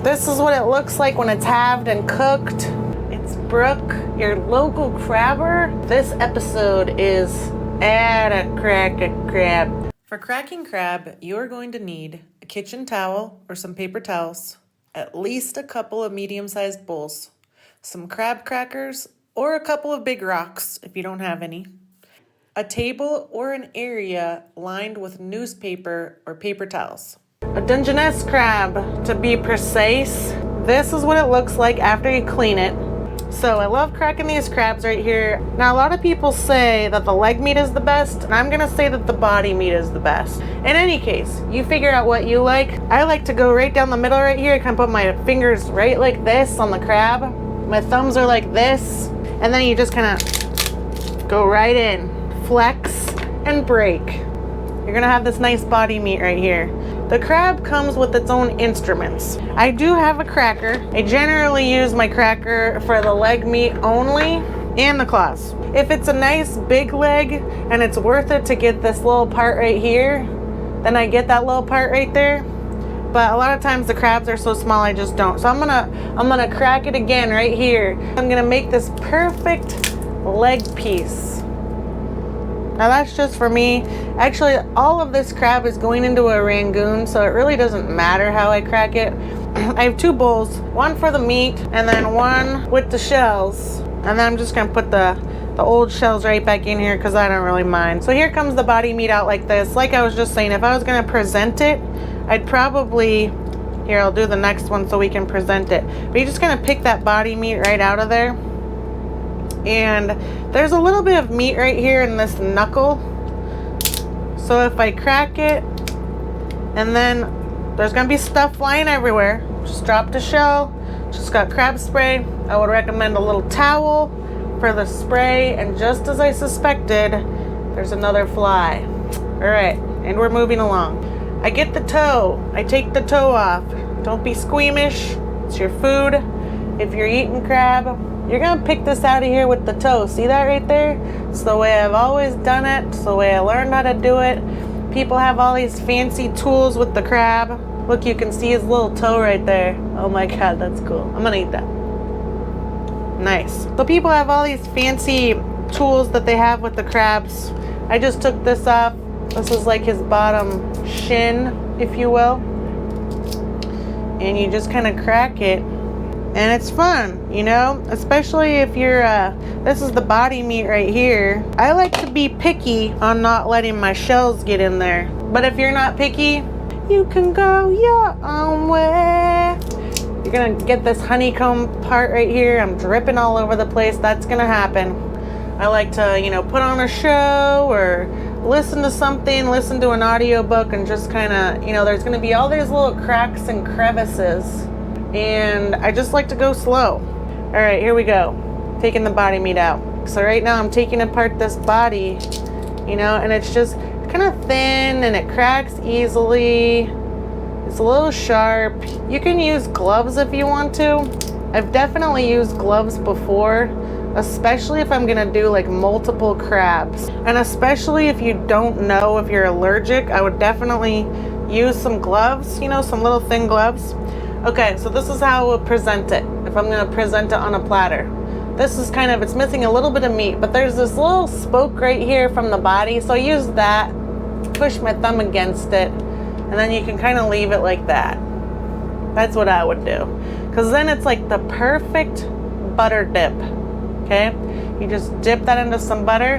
This is what it looks like when it's halved and cooked. It's Brooke, your local crabber. This episode is Add a Crack a Crab. For cracking crab, you are going to need a kitchen towel or some paper towels, at least a couple of medium-sized bowls, some crab crackers or a couple of big rocks if you don't have any, a table or an area lined with newspaper or paper towels. A Dungeness crab, to be precise. This is what it looks like after you clean it. So I love cracking these crabs right here. Now a lot of people say that the leg meat is the best, and I'm gonna say that the body meat is the best. In any case, you figure out what you like. I like to go right down the middle right here. I kind of put my fingers right like this on the crab. My thumbs are like this, and then you just kind of go right in, flex and break. You're gonna have this nice body meat right here. The crab comes with its own instruments. I do have a cracker. I generally use my cracker for the leg meat only and the claws. If it's a nice big leg and it's worth it to get this little part right here, then I get that little part right there. But a lot of times the crabs are so small I just don't. So I'm gonna crack it again right here. I'm gonna make this perfect leg piece. Now that's just for me. Actually, all of this crab is going into a rangoon, so it really doesn't matter how I crack it. I have two bowls, one for the meat and then one with the shells. And then I'm just gonna put the old shells right back in here because I don't really mind. So here comes the body meat out like this. Like I was just saying, if I was gonna present it, I'd probably, here I'll do the next one so we can present it. But you're just gonna pick that body meat right out of there. And there's a little bit of meat right here in this knuckle. So if I crack it, and then there's gonna be stuff flying everywhere. Just dropped a shell, just got crab spray. I would recommend a little towel for the spray, and just as I suspected, there's another fly. All right, and we're moving along. I get the toe, I take the toe off. Don't be squeamish, it's your food. If you're eating crab, you're gonna pick this out of here with the toe. See that right there? It's the way I've always done it. It's the way I learned how to do it. People have all these fancy tools with the crab. Look, you can see his little toe right there. Oh my God, that's cool. I'm gonna eat that. Nice. So people have all these fancy tools that they have with the crabs. I just took this off. This is like his bottom shin, if you will. And you just kind of crack it. And it's fun, you know, especially if you're, this is the body meat right here. I like to be picky on not letting my shells get in there. But if you're not picky, you can go your own way. You're gonna get this honeycomb part right here. I'm dripping all over the place. That's gonna happen. I like to, you know, put on a show or listen to something, listen to an audiobook, and just kind of, you know, there's gonna be all these little cracks and crevices. And I just like to go slow. All right, here we go. Taking the body meat out. So right now I'm taking apart this body, you know, and it's just kind of thin and it cracks easily. It's a little sharp. You can use gloves if you want to. I've definitely used gloves before, especially if I'm gonna do like multiple crabs. And especially if you don't know if you're allergic, I would definitely use some gloves, you know, some little thin gloves. Okay, so this is how I would present it if I'm gonna present it on a platter. This is kind of, it's missing a little bit of meat, but there's this little spoke right here from the body, so I use that, push my thumb against it, and then you can kind of leave it like that. That's what I would do, because then it's like the perfect butter dip, okay? You just dip that into some butter,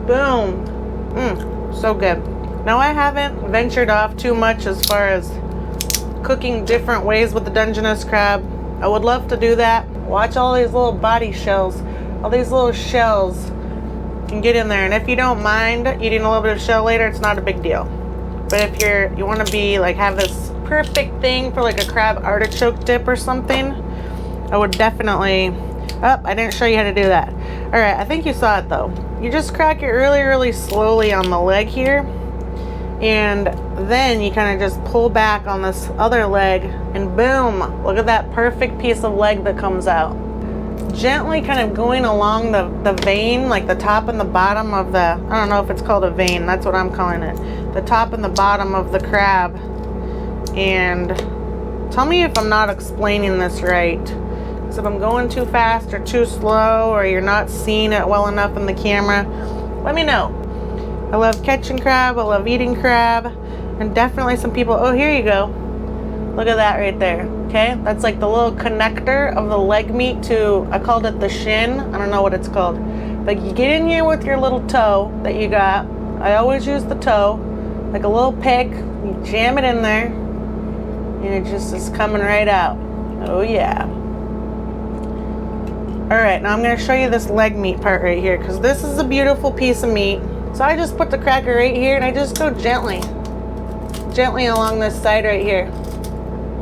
boom, so good. Now I haven't ventured off too much as far as cooking different ways with the Dungeness crab. I would love to do that. Watch all these little body shells. All these little shells can get in there. And if you don't mind eating a little bit of shell later, it's not a big deal. But if you want to be like, have this perfect thing for like a crab artichoke dip or something, I would definitely, I didn't show you how to do that. All right, I think you saw it though. You just crack it really, really slowly on the leg here. And then you kind of just pull back on this other leg and boom, look at that perfect piece of leg that comes out. Gently kind of going along the vein, like the top and the bottom of the, I don't know if it's called a vein, that's what I'm calling it. The top and the bottom of the crab, and Tell me if I'm not explaining this right. Because if I'm going too fast or too slow, or you're not seeing it well enough in the camera, let me know. I love catching crab, I love eating crab, and definitely some people, oh, here you go. Look at that right there, okay? That's like the little connector of the leg meat to, I called it the shin. I don't know what it's called. But you get in here with your little toe that you got. I always use the toe, like a little pick. You jam it in there, and it just is coming right out. Oh yeah. All right, now I'm gonna show you this leg meat part right here, because this is a beautiful piece of meat. So I just put the cracker right here, and I just go gently along this side right here.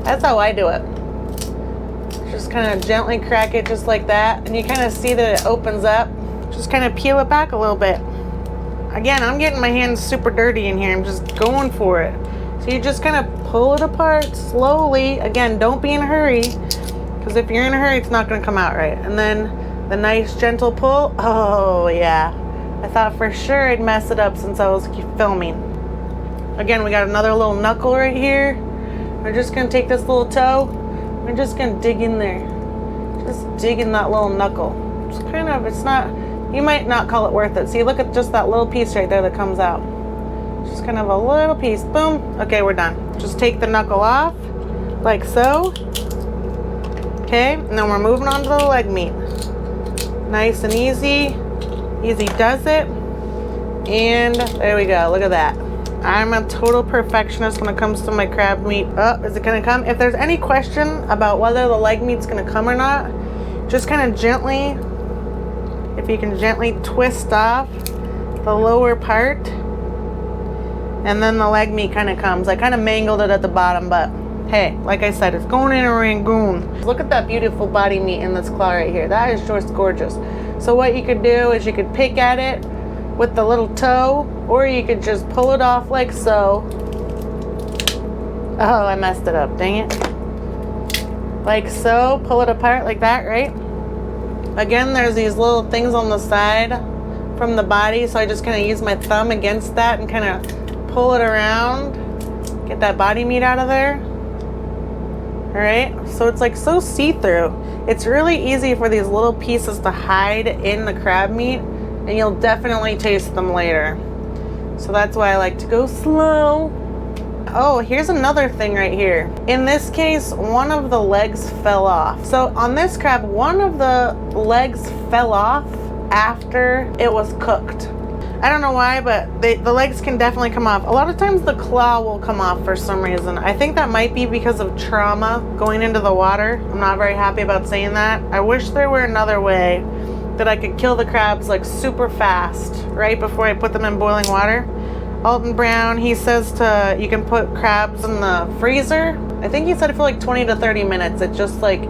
That's how I do it. Just kind of gently crack it just like that, and you kind of see that it opens up. Just kind of peel it back a little bit. Again, I'm getting my hands super dirty in here. I'm just going for it. So you just kind of pull it apart slowly. Again, don't be in a hurry, because if you're in a hurry, it's not going to come out right. And then the nice gentle pull. Oh yeah, I thought for sure I'd mess it up since I was filming. Again, we got another little knuckle right here. We're just going to take this little toe. We're just going to dig in there. Just dig in that little knuckle. It's kind of, it's not, you might not call it worth it. See, look at just that little piece right there that comes out. Just kind of a little piece. Boom. Okay, we're done. Just take the knuckle off, like so. Okay, and then we're moving on to the leg meat. Nice and easy. Easy does it. And there we go. Look at that. I'm a total perfectionist when it comes to my crab meat. Oh, is it gonna come? If there's any question about whether the leg meat's gonna come or not, just kind of gently, if you can gently twist off the lower part, and then the leg meat kind of comes. I kind of mangled it at the bottom, but hey, like I said, it's going in a rangoon. Look at that beautiful body meat in this claw right here. That is just gorgeous. So what you could do is you could pick at it with the little toe, or you could just pull it off like so. Oh, I messed it up, dang it. Like so, pull it apart like that, right? Again, there's these little things on the side from the body, so I just kind of use my thumb against that and kind of pull it around, get that body meat out of there. All right, so it's like so see-through. It's really easy for these little pieces to hide in the crab meat, and you'll definitely taste them later. So that's why I like to go slow. Oh, here's another thing right here. In this case, one of the legs fell off. So on this crab, one of the legs fell off after it was cooked. I don't know why, but the legs can definitely come off. A lot of times the claw will come off for some reason. I think that might be because of trauma going into the water. I'm not very happy about saying that. I wish there were another way that I could kill the crabs like super fast right before I put them in boiling water. Alton Brown, he says you can put crabs in the freezer. I think he said for like 20 to 30 minutes. It just like,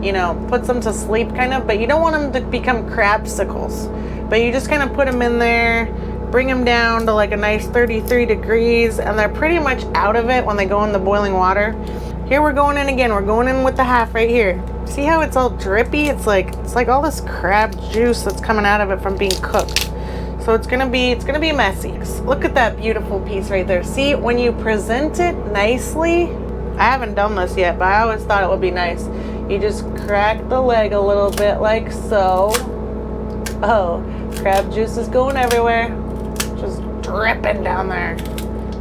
you know, puts them to sleep kind of, but you don't want them to become crabsicles. But you just kind of put them in there, bring them down to like a nice 33 degrees, and they're pretty much out of it when they go in the boiling water. Here we're going in again. We're going in with the half right here. See how it's all drippy? It's like all this crab juice that's coming out of it from being cooked. So it's gonna be messy. Look at that beautiful piece right there. See, when you present it nicely, I haven't done this yet, but I always thought it would be nice. You just crack the leg a little bit like so. Oh, crab juice is going everywhere. Just dripping down there.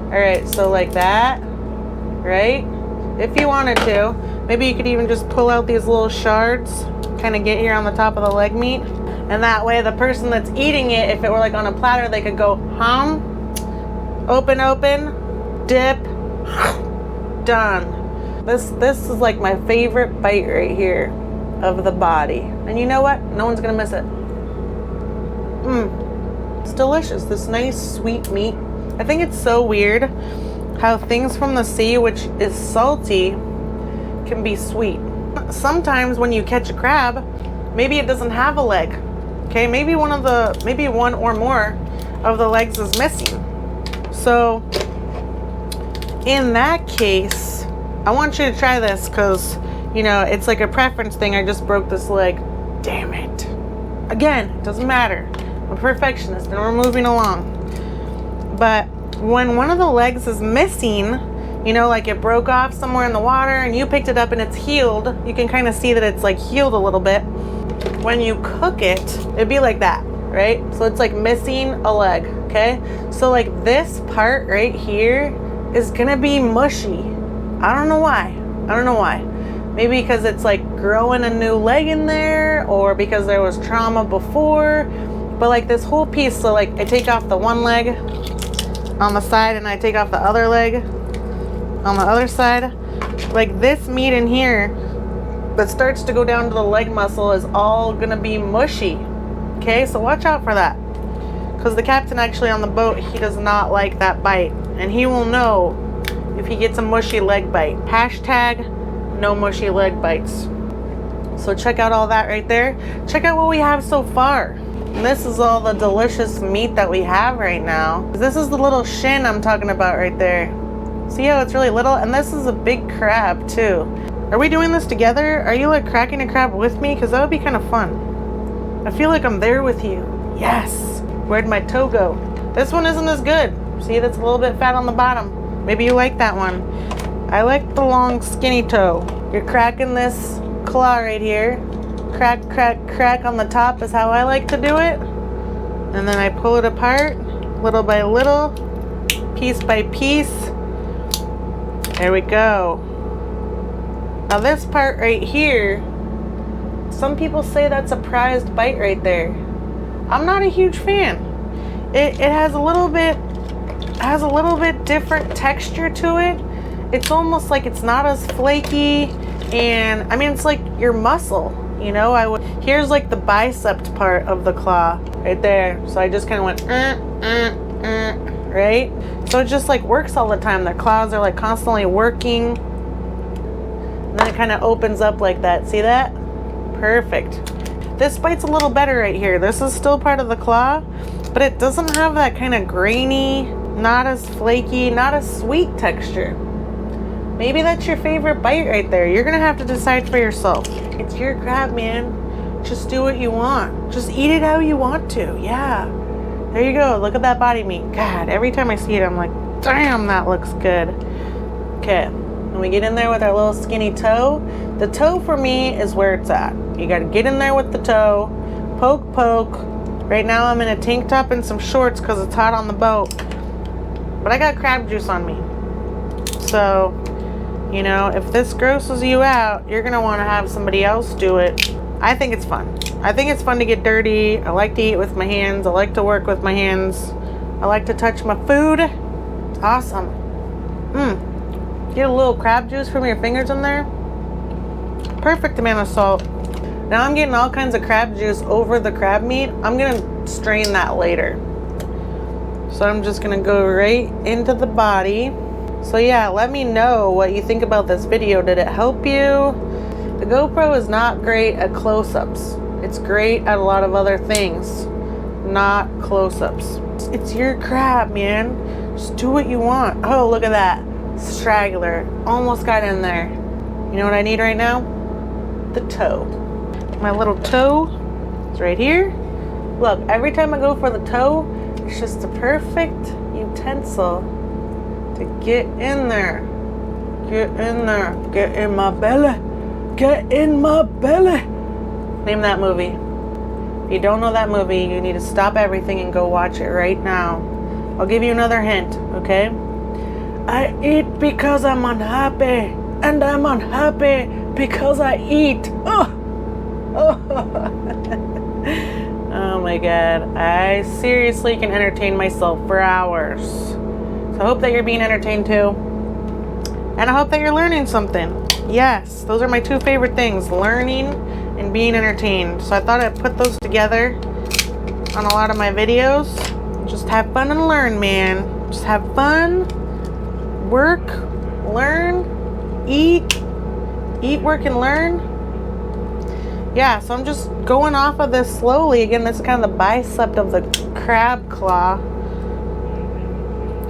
All right, so like that, right? If you wanted to, maybe you could even just pull out these little shards, kind of get here on the top of the leg meat. And that way the person that's eating it, if it were like on a platter, they could go, open, dip, done. This is like my favorite bite right here of the body. And you know what? No one's gonna miss it. It's delicious, this nice sweet meat. I think it's so weird how things from the sea, which is salty, can be sweet. Sometimes when you catch a crab, maybe it doesn't have a leg. Okay, maybe one or more of the legs is missing. So in that case, I want you to try this because, you know, it's like a preference thing. I just broke this leg. Damn it. Again, it doesn't matter. I'm a perfectionist and we're moving along. But when one of the legs is missing, You know, like it broke off somewhere in the water and you picked it up and it's healed. You can kind of see that it's like healed a little bit. When you cook it, it'd be like that, right? So it's like missing a leg, okay? So like this part right here is gonna be mushy. I don't know why. Maybe because it's like growing a new leg in there, or because there was trauma before. But like this whole piece, so like I take off the one leg on the side and I take off the other leg on the other side. Like this meat in here that starts to go down to the leg muscle is all gonna be mushy. Okay, so watch out for that. Because the captain actually on the boat, he does not like that bite. And he will know if he gets a mushy leg bite. Hashtag no mushy leg bites. So check out all that right there. Check out what we have so far. And this is all the delicious meat that we have right now. This is the little shin I'm talking about right there. See how it's really little? And this is a big crab too. Are we doing this together? Are you like cracking a crab with me? Because that would be kind of fun. I feel like I'm there with you. Yes. Where'd my toe go? This one isn't as good. See, that's a little bit fat on the bottom. Maybe you like that one. I like the long skinny toe. You're cracking this claw right here. Crack, crack, crack on the top is how I like to do it. And then I pull it apart little by little, piece by piece. There we go. Now this part right here, some people say that's a prized bite right there. I'm not a huge fan. It has a little bit different texture to it. It's almost like it's not as flaky, and I mean it's like your muscle, you know. Here's like the bicep part of the claw right there. So I just kind of went right. So it just like works all the time. The claws are like constantly working, and then it kind of opens up like that. See that? Perfect. This bite's a little better right here. This is still part of the claw, but it doesn't have that kind of grainy, not as flaky, not as sweet texture. Maybe that's your favorite bite right there. You're gonna have to decide for yourself. It's your crab, man. Just do what you want. Just eat it how you want to. Yeah. There you go. Look at that body meat. God, every time I see it, I'm like, damn, that looks good. Okay. And we get in there with our little skinny toe. The toe for me is where it's at. You gotta get in there with the toe. Poke, poke. Right now I'm in a tank top and some shorts because it's hot on the boat. But I got crab juice on me. So, you know, if this grosses you out, you're gonna want to have somebody else do it. I think it's fun. I think it's fun to get dirty. I like to eat with my hands. I like to work with my hands. I like to touch my food. It's awesome. Get a little crab juice from your fingers in there. Perfect amount of salt. Now I'm getting all kinds of crab juice over the crab meat. I'm gonna strain that later. So I'm just gonna go right into the body. So yeah, let me know what you think about this video. Did it help you? The GoPro is not great at close-ups. It's great at a lot of other things, not close-ups. It's your crab, man. Just do what you want. Oh, look at that. Straggler. Almost got in there. You know what I need right now? The toe. My little toe is right here. Look, every time I go for the toe, it's just the perfect utensil to get in there. Get in there. Get in my belly. Get in my belly. Name that movie. If you don't know that movie, you need to stop everything and go watch it right now. I'll give you another hint, okay? I eat because I'm unhappy, and I'm unhappy because I eat. Oh, oh my God. I seriously can entertain myself for hours. So I hope that you're being entertained too. And I hope that you're learning something. Yes, those are my two favorite things, learning and being entertained. So I thought I'd put those together on a lot of my videos. Just have fun and learn, man. Just have fun, work, learn, eat, work, and learn. Yeah, so I'm just going off of this slowly. Again, this is kind of the bicep of the crab claw.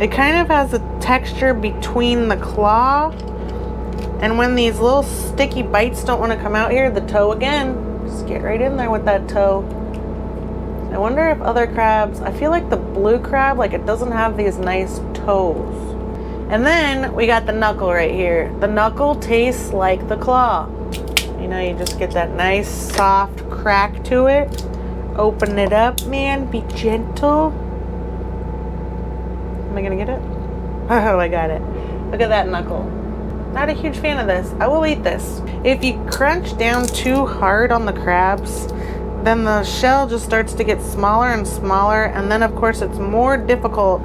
It kind of has a texture between the claw, and when these little sticky bites don't want to come out here, the toe again, just get right in there with that toe. I wonder if other crabs, I feel like the blue crab, like it doesn't have these nice toes. And then we got the knuckle right here. The knuckle tastes like the claw. You know, you just get that nice soft crack to it. Open it up, man. Be gentle. Am I gonna get it? Oh, I got it. Look at that knuckle. Not a huge fan of this. I will eat this. If you crunch down too hard on the crabs, then the shell just starts to get smaller and smaller, and then of course it's more difficult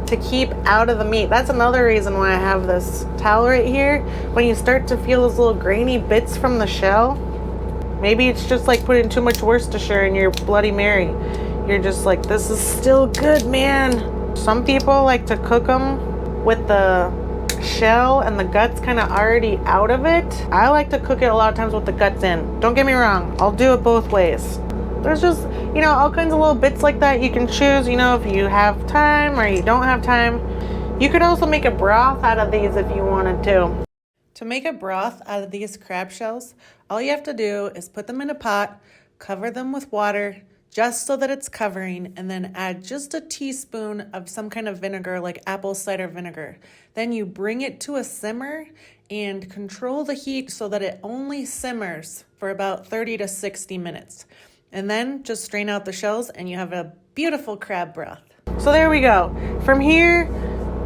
to keep out of the meat. That's another reason why I have this towel right here. When you start to feel those little grainy bits from the shell, maybe it's just like putting too much Worcestershire in your Bloody Mary. You're just like, this is still good, man. Some people like to cook them with the shell and the guts kind of already out of it. I like to cook it a lot of times with the guts in. Don't get me wrong, I'll do it both ways. There's just, you know, all kinds of little bits like that you can choose, you know, if you have time or you don't have time. You could also make a broth out of these if you wanted to. To make a broth out of these crab shells, all you have to do is put them in a pot, cover them with water, just so that it's covering, and then add just a teaspoon of some kind of vinegar like apple cider vinegar. Then you bring it to a simmer and control the heat so that it only simmers for about 30 to 60 minutes. And then just strain out the shells and you have a beautiful crab broth. So there we go. From here,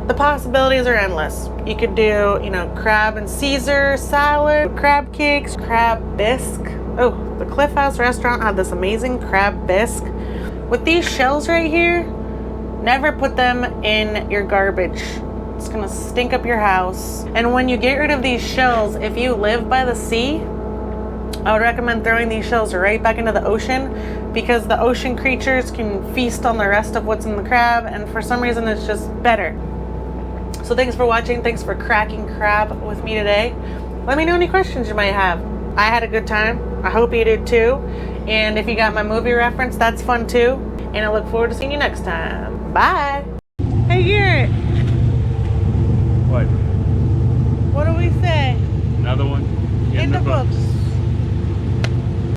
the possibilities are endless. You could do, you know, crab and Caesar salad, crab cakes, crab bisque. Oh, the Cliff House restaurant had this amazing crab bisque. With these shells right here, never put them in your garbage. It's gonna stink up your house. And when you get rid of these shells, if you live by the sea, I would recommend throwing these shells right back into the ocean, because the ocean creatures can feast on the rest of what's in the crab, and for some reason it's just better. So thanks for watching. Thanks for cracking crab with me today. Let me know any questions you might have. I had a good time. I hope you did too. And if you got my movie reference, that's fun too. And I look forward to seeing you next time. Bye. Hey Garrett. What? What do we say? Another one? In the books.